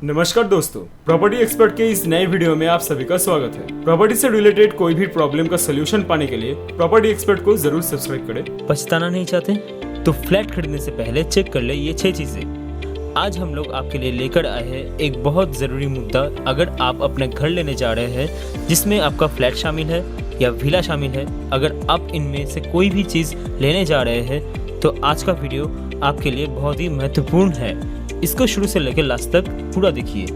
नमस्कार दोस्तों, property expert के इस नए वीडियो में आप सभी का स्वागत है। प्रॉपर्टी से रिलेटेड कोई भी प्रॉब्लम का सोल्यूशन पाने के लिए प्रॉपर्टी एक्सपर्ट को जरूर सब्सक्राइब करें। पछताना नहीं चाहते तो फ्लैट खरीदने से पहले चेक कर ले ये 6 चीजें। आज हम लोग आपके लिए लेकर आए हैं एक बहुत ज़रूरी मुद्दा। अगर आप अपने घर लेने जा रहे हैं जिसमें आपका फ्लैट शामिल है या विला शामिल है, अगर आप इनमें से कोई भी चीज़ लेने जा रहे हैं तो आज का वीडियो आपके लिए बहुत ही महत्वपूर्ण है। इसको शुरू से लेकर लास्ट तक पूरा देखिए,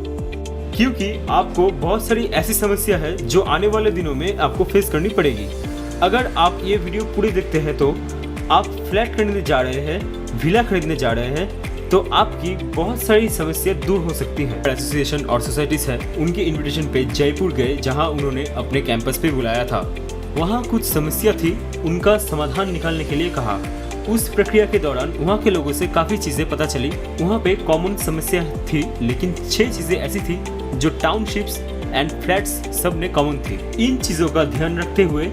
क्योंकि आपको बहुत सारी ऐसी समस्या है जो आने वाले दिनों में आपको फेस करनी पड़ेगी। अगर आप ये वीडियो पूरी देखते हैं तो आप फ्लैट खरीदने जा रहे हैं, विला खरीदने जा रहे हैं, तो आपकी बहुत सारी समस्या दूर हो सकती है। एसोसिएशन और सोसाइटीज है, उनके इन्विटेशन पे जयपुर गए जहां उन्होंने अपने कैंपस पे बुलाया था। वहां कुछ समस्या थी, उनका समाधान निकालने के लिए कहा। उस प्रक्रिया के दौरान वहाँ के लोगों से काफ़ी चीज़ें पता चली। वहाँ पे कॉमन समस्या थी, लेकिन 6 चीज़ें ऐसी थी जो टाउनशिप्स एंड फ्लैट्स सब में कॉमन थी। इन चीज़ों का ध्यान रखते हुए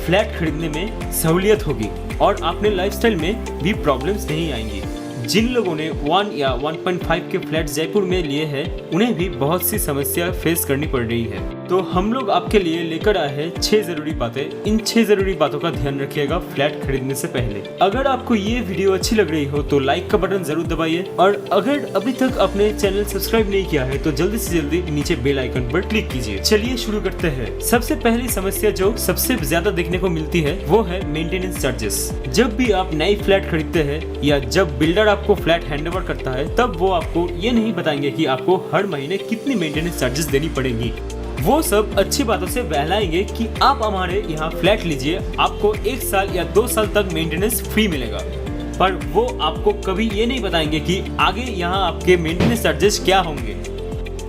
फ्लैट खरीदने में सहूलियत होगी और अपने लाइफस्टाइल में भी प्रॉब्लम्स नहीं आएंगी। जिन लोगों ने 1 या 1.5 के फ्लैट जयपुर में लिए हैं, उन्हें भी बहुत सी समस्या फेस करनी पड़ रही है। तो हम लोग आपके लिए लेकर आए हैं 6 जरूरी बातें। इन 6 जरूरी बातों का ध्यान रखिएगा फ्लैट खरीदने से पहले। अगर आपको ये वीडियो अच्छी लग रही हो तो लाइक का बटन जरूर दबाइए, और अगर अभी तक आपने चैनल सब्सक्राइब नहीं किया है तो जल्दी से जल्दी नीचे बेल आइकन पर क्लिक कीजिए। चलिए शुरू करते हैं। सबसे पहली समस्या जो सबसे ज्यादा देखने को मिलती है वो है मेंटेनेंस चार्जेस। जब भी आप नई फ्लैट खरीदते हैं या जब बिल्डर आपको फ्लैट हैंडओवर करता है, तब वो आपको ये नहीं बताएंगे कि आपको हर महीने कितनी मेंटेनेंस चार्जेस देनी पड़ेंगी। वो सब अच्छी बातों से बहलाएंगे कि आप हमारे यहाँ फ्लैट लीजिए, आपको 1 साल या 2 साल तक मेंटेनेंस फ्री मिलेगा। पर वो आपको कभी ये नहीं बताएंगे कि आगे यहाँ आपके मेंटेनेंस चार्जेस क्या होंगे।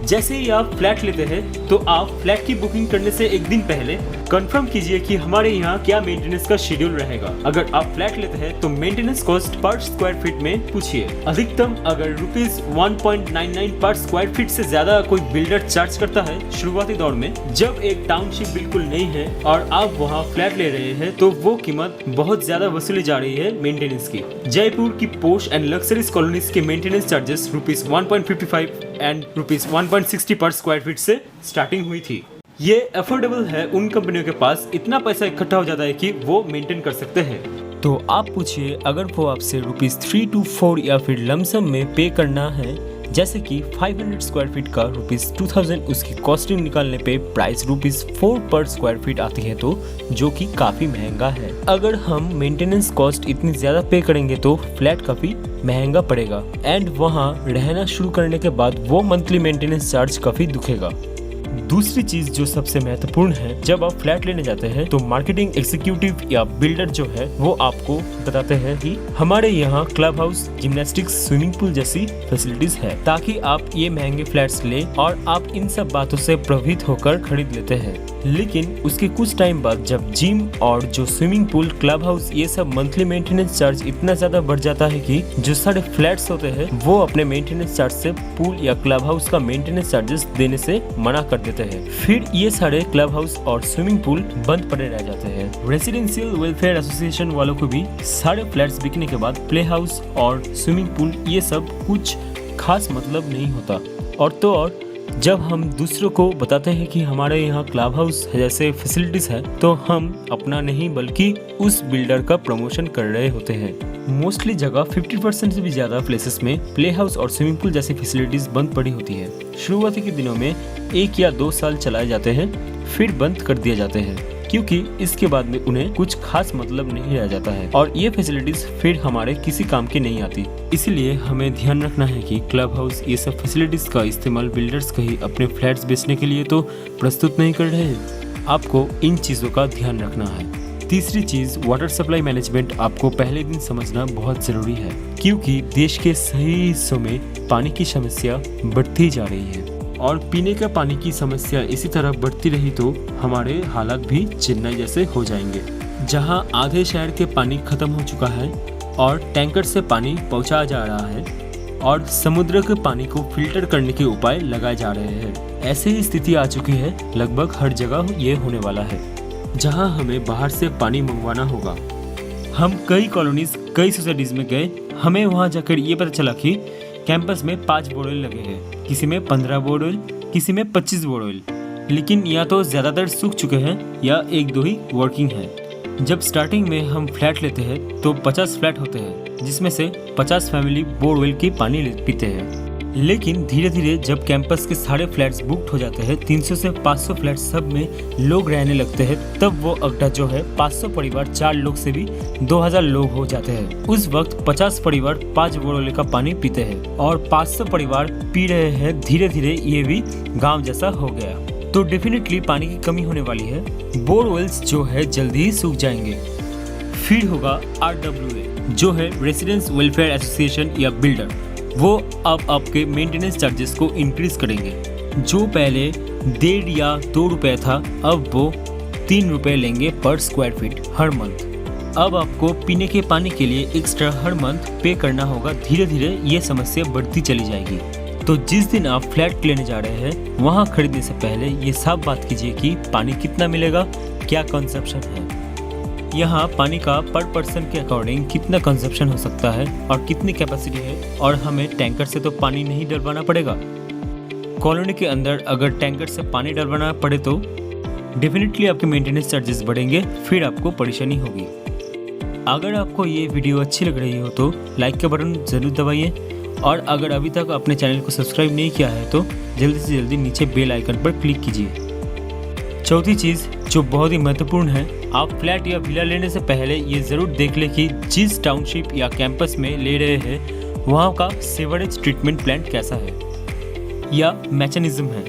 जैसे ही आप फ्लैट लेते हैं तो आप फ्लैट की बुकिंग करने से 1 दिन पहले कंफर्म कीजिए कि हमारे यहाँ क्या मेंटेनेंस का शेड्यूल रहेगा। अगर आप फ्लैट लेते हैं तो maintenance cost per square feet में पूछिए। अधिकतम अगर ₹1.99 पर स्क्वायर फीट से ज्यादा कोई बिल्डर चार्ज करता है शुरुआती दौर में, जब एक टाउनशिप बिल्कुल नहीं है और आप वहाँ फ्लैट ले रहे हैं, तो वो कीमत बहुत ज्यादा वसूली जा रही है मेंटेनेंस की। जयपुर की पोश एंड लग्जरीज कॉलोनीज के मेंटेनेंस चार्जेस ₹1.55 एंड ₹1.60 पर स्क्वायर फीट से स्टार्टिंग हुई थी। ये अफोर्डेबल है, उन कंपनियों के पास इतना पैसा इकट्ठा हो जाता है कि वो मेंटेन कर सकते हैं। तो आप पूछिए, अगर वो आपसे ₹3 to 4 या फिर लमसम में पे करना है, जैसे कि 500 स्क्वायर फीट का ₹2000 उसकी कॉस्टिंग निकालने पे प्राइस ₹4 पर स्क्वायर फीट आती है, तो जो कि काफी महंगा है। अगर हम मेंटेनेंस कॉस्ट इतनी ज्यादा पे करेंगे तो फ्लैट काफी महंगा पड़ेगा, एंड वहाँ रहना शुरू करने के बाद वो मंथली मेंटेनेंस चार्ज काफी दुखेगा। दूसरी चीज जो सबसे महत्वपूर्ण है, जब आप फ्लैट लेने जाते हैं तो मार्केटिंग एग्जीक्यूटिव या बिल्डर जो है वो आपको बताते हैं कि हमारे यहाँ club house, gymnastics, swimming pool जैसी फैसिलिटीज है, ताकि आप ये महंगे फ्लैट्स ले, और आप इन सब बातों से प्रभावित होकर खरीद लेते हैं। लेकिन उसके कुछ टाइम बाद जब जिम और जो स्विमिंग पूल, क्लब हाउस, ये सब मंथली मेंटेनेंस चार्ज इतना ज्यादा बढ़ जाता है कि जो सारे फ्लैट्स होते हैं वो अपने मेंटेनेंस चार्ज से पूल या क्लब हाउस का मेंटेनेंस चार्जेस देने से मना कर देते हैं। फिर ये सारे क्लब हाउस और स्विमिंग पूल बंद पड़े रह जाते हैं। रेसिडेंशियल वेलफेयर एसोसिएशन वालों को भी सारे फ्लैट्स बिकने के बाद प्ले हाउस और स्विमिंग पूल ये सब कुछ खास मतलब नहीं होता। और तो और जब हम दूसरों को बताते हैं कि हमारे यहाँ क्लब हाउस जैसे फैसिलिटीज है, तो हम अपना नहीं बल्कि उस बिल्डर का प्रमोशन कर रहे होते हैं। मोस्टली जगह 50% से भी ज्यादा प्लेसेस में प्ले हाउस और स्विमिंग पूल जैसी फैसिलिटीज बंद पड़ी होती है। शुरुआती के दिनों में 1 या 2 साल चलाए जाते हैं, फिर बंद कर दिए जाते हैं, क्योंकि इसके बाद में उन्हें कुछ खास मतलब नहीं रह जाता है और ये फैसिलिटीज फिर हमारे किसी काम की नहीं आती। इसीलिए हमें ध्यान रखना है कि क्लब हाउस ये सब फैसिलिटीज का इस्तेमाल बिल्डर्स कहीं अपने फ्लैट्स बेचने के लिए तो प्रस्तुत नहीं कर रहे हैं। आपको इन चीजों का ध्यान रखना है। तीसरी चीज, वाटर सप्लाई मैनेजमेंट आपको पहले दिन समझना बहुत जरूरी है, क्योंकि देश के सही हिस्सों में पानी की समस्या बढ़ती जा रही है और पीने का पानी की समस्या इसी तरह बढ़ती रही तो हमारे हालात भी चेन्नई जैसे हो जाएंगे, जहां आधे शहर के पानी खत्म हो चुका है और टैंकर से पानी पहुंचाया जा रहा है और समुद्र के पानी को फिल्टर करने के उपाय लगाए जा रहे हैं। ऐसे ही स्थिति आ चुकी है, लगभग हर जगह ये होने वाला है, जहां हमें बाहर से पानी मंगवाना होगा। हम कई कॉलोनीज, कई सोसाइटीज में गए, हमें वहां जाकर ये पता चला कि कैंपस में 5 बोरवेल लगे हैं किसी में 15 बोरवेल, किसी में 25 बोरवेल, लेकिन या तो ज़्यादातर सूख चुके हैं या एक दो ही वर्किंग है। जब स्टार्टिंग में हम फ्लैट लेते हैं तो 50 फ्लैट होते हैं, जिसमें से 50 फैमिली बोरवेल की पानी पीते हैं। लेकिन धीरे धीरे जब कैंपस के सारे फ्लैट्स बुकड हो जाते हैं, 300 से 500 फ्लैट सब में लोग रहने लगते हैं, तब वो अड्डा जो है 500 परिवार 4 लोग से भी 2000 लोग हो जाते हैं। उस वक्त 50 परिवार 5 बोरवेल का पानी पीते हैं और 500 परिवार पी रहे हैं। धीरे धीरे ये भी गाँव जैसा हो गया। तो डेफिनेटली पानी की कमी होने वाली है। बोरवेल्स जो है जल्दी ही सूख जाएंगे। फिर होगा RWA, जो है रेसिडेंस वेलफेयर एसोसिएशन या बिल्डर। वो अब आपके मेंटेनेंस चार्जेस को इंक्रीज करेंगे। जो पहले 1.5 या 2 रुपये था, अब वो 3 रुपये लेंगे पर स्क्वायर फीट हर मंथ। अब आपको पीने के पानी के लिए एक्स्ट्रा हर मंथ पे करना होगा। धीरे धीरे ये समस्या बढ़ती चली जाएगी। तो जिस दिन आप फ्लैट लेने जा रहे हैं, वहाँ खरीदने से पहले ये साफ बात कीजिए कि पानी कितना मिलेगा, क्या कंजप्शन है। यहाँ पानी का पर पर्सन के अकॉर्डिंग कितना कंजप्शन हो सकता है और कितनी कैपेसिटी है, और हमें टैंकर से तो पानी नहीं डलवाना पड़ेगा। कॉलोनी के अंदर अगर टैंकर से पानी डलवाना पड़े तो डेफिनेटली आपके मेंटेनेंस चार्जेस बढ़ेंगे, फिर आपको परेशानी होगी। अगर आपको ये वीडियो अच्छी लग रही हो तो लाइक का बटन ज़रूर दबाइए, और अगर अभी तक अपने चैनल को सब्सक्राइब नहीं किया है तो जल्दी से जल्दी नीचे बेल आइकन पर क्लिक कीजिए। चौथी चीज़ जो बहुत ही महत्वपूर्ण है, आप फ्लैट या विला लेने से पहले ये ज़रूर देख लें कि जिस टाउनशिप या कैंपस में ले रहे हैं वहाँ का सीवरेज ट्रीटमेंट प्लांट कैसा है या मैकेनिज्म है।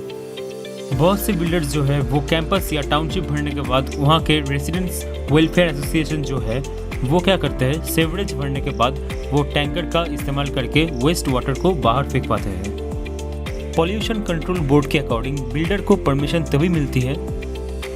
बहुत से बिल्डर्स जो है वो कैंपस या टाउनशिप भरने के बाद वहाँ के रेसिडेंस वेलफेयर एसोसिएशन जो है वो क्या करते हैं, सीवरेज भरने के बाद वो टैंकर का इस्तेमाल करके वेस्ट वाटर को बाहर फेंकवाते हैं। पॉल्यूशन कंट्रोल बोर्ड के अकॉर्डिंग बिल्डर को परमिशन तभी मिलती है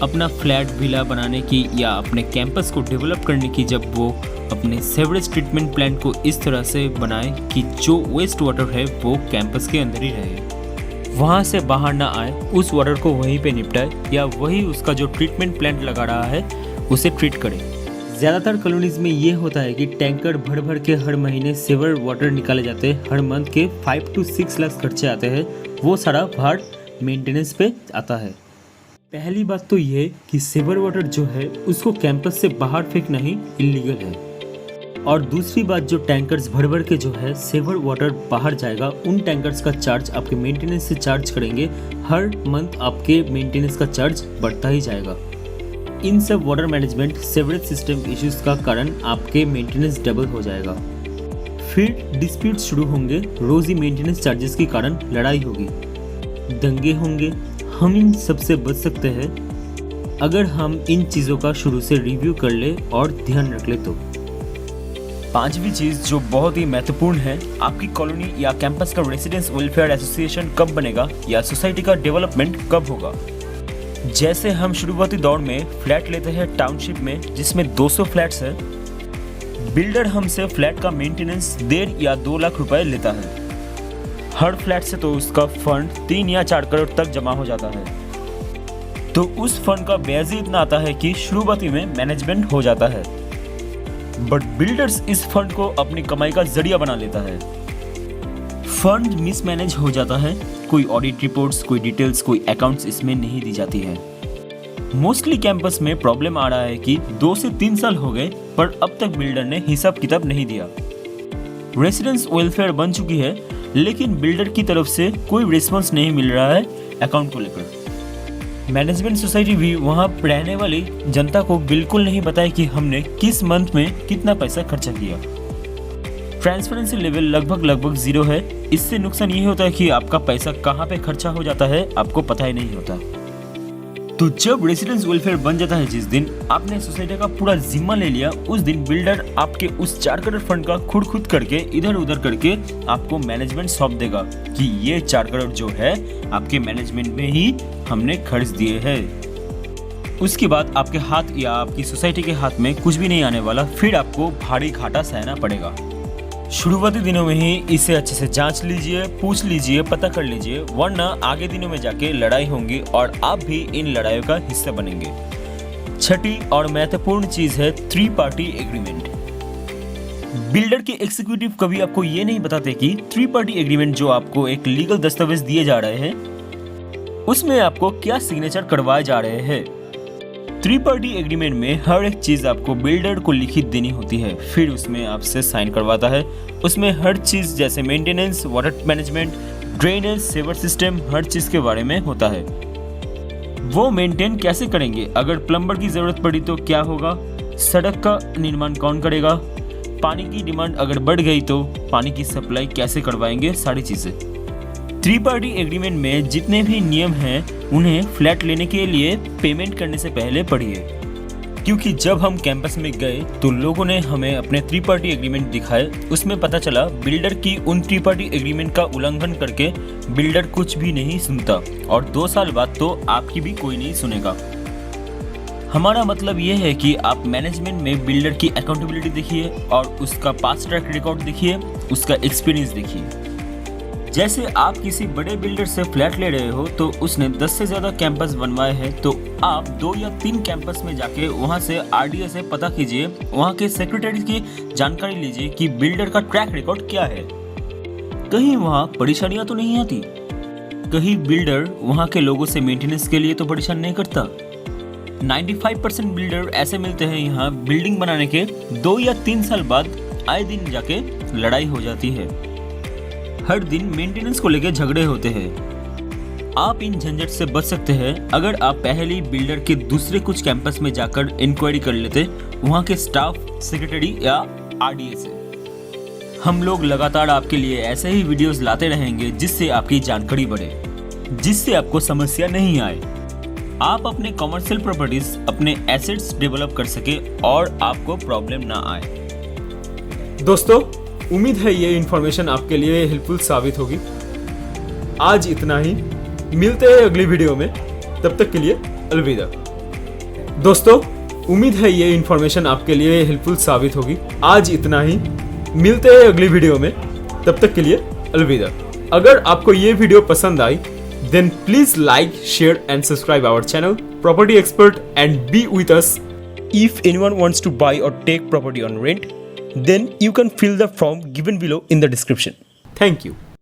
अपना फ्लैट विला बनाने की या अपने कैंपस को डेवलप करने की, जब वो अपने सीवरेज ट्रीटमेंट प्लांट को इस तरह से बनाए कि जो वेस्ट वाटर है वो कैंपस के अंदर ही रहे, वहाँ से बाहर ना आए, उस वाटर को वहीं पे निपटाए या वही उसका जो ट्रीटमेंट प्लांट लगा रहा है उसे ट्रीट करे। ज़्यादातर कॉलोनीज में ये होता है कि टैंकर भर भर के हर महीने सीवर वाटर निकाले जाते हैं। हर मंथ के 5 से 6 लाख खर्चे आते हैं, वो सारा भार मेंटेनेंस पे आता है। पहली बात तो ये कि सीवर वाटर जो है उसको कैंपस से बाहर फेंकना ही इलीगल है। और दूसरी बात, जो टैंकर्स भर भर के जो है सीवर वाटर बाहर जाएगा, उन टैंकर्स का चार्ज आपके मेंटेनेंस से चार्ज करेंगे। हर मंथ आपके मेंटेनेंस का चार्ज बढ़ता ही जाएगा। इन सब water management sewerage system issues का कारण आपके मेंटेनेंस डबल हो जाएगा। फिर डिस्प्यूट शुरू होंगे, रोज़ ही मेंटेनेंस चार्जेस के कारण लड़ाई होगी, दंगे होंगे। हम इन सब से बच सकते हैं अगर हम इन चीज़ों का शुरू से रिव्यू कर ले और ध्यान रख ले तो। पांचवी चीज़ जो बहुत ही महत्वपूर्ण है, आपकी कॉलोनी या कैंपस का रेसिडेंस वेलफेयर एसोसिएशन कब बनेगा या सोसाइटी का डेवलपमेंट कब होगा। जैसे हम शुरुआती दौर में फ्लैट लेते हैं टाउनशिप में जिसमें 200 फ्लैट्स है, बिल्डर हमसे फ्लैट का मेंटेनेंस 1.5 या 2 लाख रुपए लेता है। हर फ्लैट से तो उसका फंड 3 या 4 करोड़ तक जमा हो जाता है। तो उस फंड का ब्याज ही इतना आता है कि शुरुआती में मैनेजमेंट हो जाता है। बट बिल्डर्स इस फंड को अपनी कमाई का जरिया बना लेता है। फंड मिसमैनेज हो जाता है, कोई ऑडिट रिपोर्ट्स, कोई डिटेल्स, कोई अकाउंट्स इसमें नहीं दी जाती है। मोस्टली कैंपस में प्रॉब्लम आ रहा है कि 2 से 3 साल हो गए पर अब तक बिल्डर ने हिसाब किताब नहीं दिया। रेसिडेंस वेलफेयर बन चुकी है लेकिन बिल्डर की तरफ से कोई रिस्पॉन्स नहीं मिल रहा है अकाउंट को लेकर। मैनेजमेंट सोसाइटी भी वहाँ रहने वाली जनता को बिल्कुल नहीं बताया कि हमने किस मंथ में कितना पैसा खर्चा किया। ट्रांसपेरेंसी लेवल लगभग 0 है। इससे नुकसान ये होता है कि आपका पैसा कहाँ पे खर्चा हो जाता है आपको पता ही नहीं होता। तो जब रेसिडेंस वेलफेयर बन जाता है, जिस दिन आपने सोसाइटी का पूरा जिम्मा ले लिया, उस दिन बिल्डर आपके उस 4 करोड़ फंड का खुद करके इधर उधर करके आपको मैनेजमेंट सौंप देगा कि ये 4 करोड़ जो है आपके मैनेजमेंट में ही हमने खर्च दिए हैं। उसके बाद आपके हाथ या आपकी सोसाइटी के हाथ में कुछ भी नहीं आने वाला, फिर आपको भारी घाटा सहना पड़ेगा। शुरुआती दिनों में ही इसे अच्छे से जांच लीजिए, पूछ लीजिए, पता कर लीजिए, वरना आगे दिनों में जाके लड़ाई होंगी और आप भी इन लड़ाइयों का हिस्सा बनेंगे। छठी और महत्वपूर्ण चीज है 3 पार्टी एग्रीमेंट। बिल्डर के एग्जीक्यूटिव कभी आपको ये नहीं बताते कि 3 पार्टी एग्रीमेंट जो आपको एक लीगल दस्तावेज दिए जा रहे हैं उसमें आपको क्या सिग्नेचर करवाए जा रहे हैं। 3 पार्टी एग्रीमेंट में हर एक चीज आपको बिल्डर को लिखित देनी होती है, फिर उसमें आपसे साइन करवाता है। उसमें हर चीज जैसे maintenance, water management, drainage, sewer system, हर चीज के बारे में होता है। वो मेंटेन कैसे करेंगे, अगर प्लम्बर की जरूरत पड़ी तो क्या होगा, सड़क का निर्माण कौन करेगा, पानी की डिमांड अगर बढ़ गई तो पानी की सप्लाई कैसे करवाएंगे, सारी चीजें। 3 पार्टी एग्रीमेंट में जितने भी नियम हैं उन्हें फ्लैट लेने के लिए पेमेंट करने से पहले पढ़िए, क्योंकि जब हम कैंपस में गए तो लोगों ने हमें अपने 3 पार्टी एग्रीमेंट दिखाए। उसमें पता चला बिल्डर की उन 3 पार्टी एग्रीमेंट का उल्लंघन करके बिल्डर कुछ भी नहीं सुनता और 2 साल बाद तो आपकी भी कोई नहीं सुनेगा। हमारा मतलब ये है कि आप मैनेजमेंट में बिल्डर की अकाउंटेबिलिटी देखिए और उसका पास्ट ट्रैक रिकॉर्ड देखिए, उसका एक्सपीरियंस देखिए। जैसे आप किसी बड़े बिल्डर से फ्लैट ले रहे हो तो उसने 10 से ज़्यादा कैंपस बनवाए हैं, तो आप 2 या 3 कैंपस में जाके वहाँ से आरडीए से पता कीजिए, वहाँ के सेक्रेटरी की जानकारी लीजिए कि बिल्डर का ट्रैक रिकॉर्ड क्या है। कहीं वहाँ परेशानियाँ तो नहीं आती, कहीं बिल्डर वहाँ के लोगों से मेंटेनेंस के लिए तो परेशान नहीं करता। 95% बिल्डर ऐसे मिलते हैं यहाँ बिल्डिंग बनाने के 2 या 3 साल बाद आए दिन जाके लड़ाई हो जाती है, हर दिन मेंटेनेंस को लेकर झगड़े होते हैं। आप इन झंझट से बच सकते हैं अगर आप पहले ही बिल्डर के दूसरे कुछ कैंपस में जाकर इंक्वायरी कर लेते वहाँ के स्टाफ, सेक्रेटरी या आरडीए से। हम लोग लगातार आपके लिए ऐसे ही वीडियोस लाते रहेंगे जिससे आपकी जानकारी बढ़े, जिससे आपको समस्या नहीं आए, आप अपने कमर्शियल प्रॉपर्टीज, अपने एसेट्स डेवलप कर सके और आपको प्रॉब्लम ना आए। दोस्तों, उम्मीद है ये इन्फॉर्मेशन आपके लिए हेल्पफुल साबित होगी। आज इतना ही, मिलते हैं अगली वीडियो में, तब तक के लिए अलविदा। दोस्तों, उम्मीद है ये इन्फॉर्मेशन आपके लिए हेल्पफुल साबित होगी। आज इतना ही, मिलते हैं अगली वीडियो में, तब तक के लिए अलविदा। अगर आपको ये वीडियो पसंद आई then please like, share and subscribe our channel Property Expert and be with us. If anyone wants to buy or take property on rent, then you can fill the form given below in the description. Thank you.